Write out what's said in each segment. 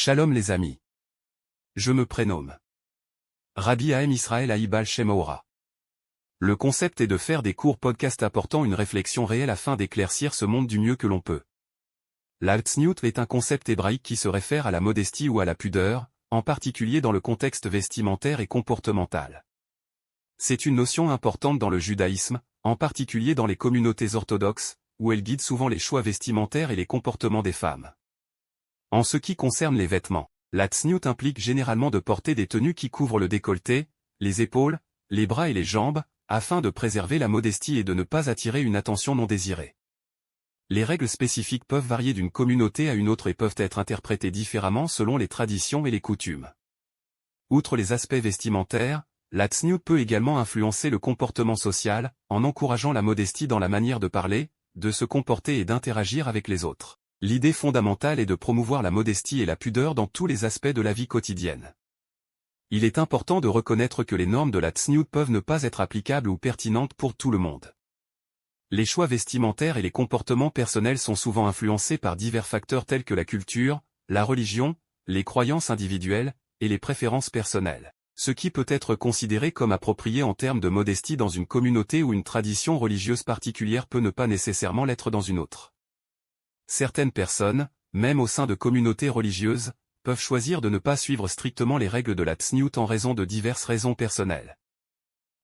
Shalom les amis. Je me prénomme Rabbi Haim Israël Haïbal Shemaora. Le concept est de faire des courts podcasts apportant une réflexion réelle afin d'éclaircir ce monde du mieux que l'on peut. La tzniut est un concept hébraïque qui se réfère à la modestie ou à la pudeur, en particulier dans le contexte vestimentaire et comportemental. C'est une notion importante dans le judaïsme, en particulier dans les communautés orthodoxes, où elle guide souvent les choix vestimentaires et les comportements des femmes. En ce qui concerne les vêtements, la tzniut implique généralement de porter des tenues qui couvrent le décolleté, les épaules, les bras et les jambes, afin de préserver la modestie et de ne pas attirer une attention non désirée. Les règles spécifiques peuvent varier d'une communauté à une autre et peuvent être interprétées différemment selon les traditions et les coutumes. Outre les aspects vestimentaires, la tzniut peut également influencer le comportement social, en encourageant la modestie dans la manière de parler, de se comporter et d'interagir avec les autres. L'idée fondamentale est de promouvoir la modestie et la pudeur dans tous les aspects de la vie quotidienne. Il est important de reconnaître que les normes de la tzniut peuvent ne pas être applicables ou pertinentes pour tout le monde. Les choix vestimentaires et les comportements personnels sont souvent influencés par divers facteurs tels que la culture, la religion, les croyances individuelles, et les préférences personnelles. Ce qui peut être considéré comme approprié en termes de modestie dans une communauté ou une tradition religieuse particulière peut ne pas nécessairement l'être dans une autre. Certaines personnes, même au sein de communautés religieuses, peuvent choisir de ne pas suivre strictement les règles de la tzniut en raison de diverses raisons personnelles.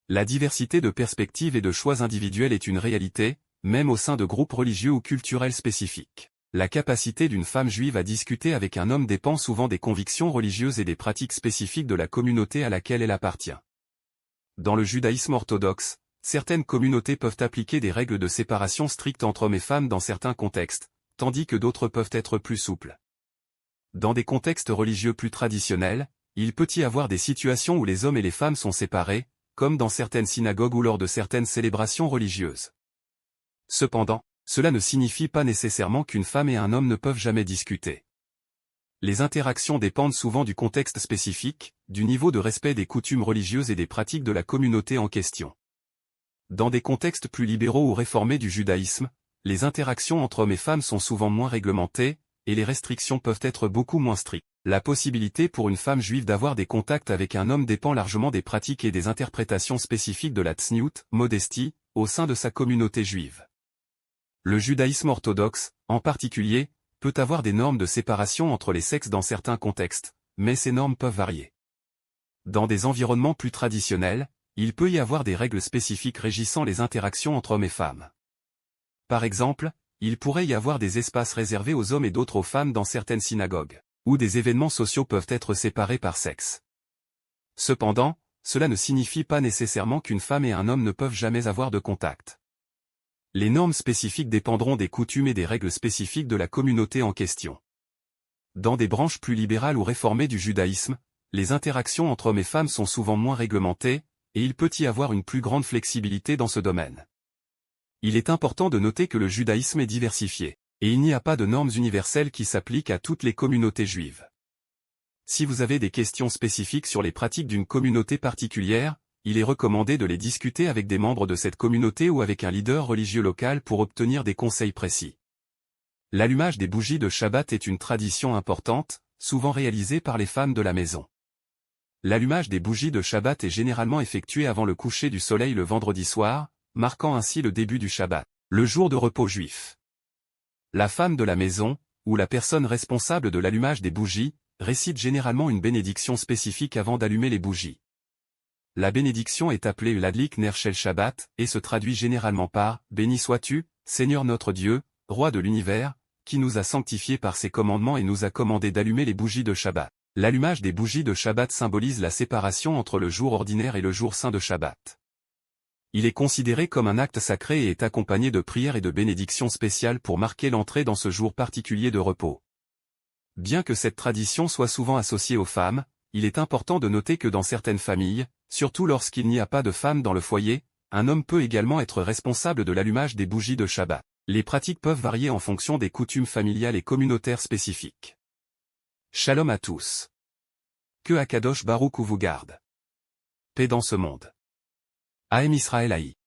La diversité de perspectives et de choix individuels est une réalité, même au sein de groupes religieux ou culturels spécifiques. La capacité d'une femme juive à discuter avec un homme dépend souvent des convictions religieuses et des pratiques spécifiques de la communauté à laquelle elle appartient. Dans le judaïsme orthodoxe, certaines communautés peuvent appliquer des règles de séparation strictes entre hommes et femmes dans certains contextes, tandis que d'autres peuvent être plus souples. Dans des contextes religieux plus traditionnels, il peut y avoir des situations où les hommes et les femmes sont séparés, comme dans certaines synagogues ou lors de certaines célébrations religieuses. Cependant, cela ne signifie pas nécessairement qu'une femme et un homme ne peuvent jamais discuter. Les interactions dépendent souvent du contexte spécifique, du niveau de respect des coutumes religieuses et des pratiques de la communauté en question. Dans des contextes plus libéraux ou réformés du judaïsme, les interactions entre hommes et femmes sont souvent moins réglementées, et les restrictions peuvent être beaucoup moins strictes. La possibilité pour une femme juive d'avoir des contacts avec un homme dépend largement des pratiques et des interprétations spécifiques de la tzniut, modestie, au sein de sa communauté juive. Le judaïsme orthodoxe, en particulier, peut avoir des normes de séparation entre les sexes dans certains contextes, mais ces normes peuvent varier. Dans des environnements plus traditionnels, il peut y avoir des règles spécifiques régissant les interactions entre hommes et femmes. Par exemple, il pourrait y avoir des espaces réservés aux hommes et d'autres aux femmes dans certaines synagogues, où des événements sociaux peuvent être séparés par sexe. Cependant, cela ne signifie pas nécessairement qu'une femme et un homme ne peuvent jamais avoir de contact. Les normes spécifiques dépendront des coutumes et des règles spécifiques de la communauté en question. Dans des branches plus libérales ou réformées du judaïsme, les interactions entre hommes et femmes sont souvent moins réglementées, et il peut y avoir une plus grande flexibilité dans ce domaine. Il est important de noter que le judaïsme est diversifié, et il n'y a pas de normes universelles qui s'appliquent à toutes les communautés juives. Si vous avez des questions spécifiques sur les pratiques d'une communauté particulière, il est recommandé de les discuter avec des membres de cette communauté ou avec un leader religieux local pour obtenir des conseils précis. L'allumage des bougies de Shabbat est une tradition importante, souvent réalisée par les femmes de la maison. L'allumage des bougies de Shabbat est généralement effectué avant le coucher du soleil le vendredi soir, marquant ainsi le début du Shabbat, le jour de repos juif. La femme de la maison, ou la personne responsable de l'allumage des bougies, récite généralement une bénédiction spécifique avant d'allumer les bougies. La bénédiction est appelée l'Adlik Ner Shel Shabbat, et se traduit généralement par « Béni sois-tu, Seigneur notre Dieu, Roi de l'univers, qui nous a sanctifiés par ses commandements et nous a commandé d'allumer les bougies de Shabbat ». L'allumage des bougies de Shabbat symbolise la séparation entre le jour ordinaire et le jour saint de Shabbat. Il est considéré comme un acte sacré et est accompagné de prières et de bénédictions spéciales pour marquer l'entrée dans ce jour particulier de repos. Bien que cette tradition soit souvent associée aux femmes, il est important de noter que dans certaines familles, surtout lorsqu'il n'y a pas de femme dans le foyer, un homme peut également être responsable de l'allumage des bougies de Shabbat. Les pratiques peuvent varier en fonction des coutumes familiales et communautaires spécifiques. Shalom à tous. Que Akadosh Baruch Hu vous garde. Paix dans ce monde. Haim Israël Haï.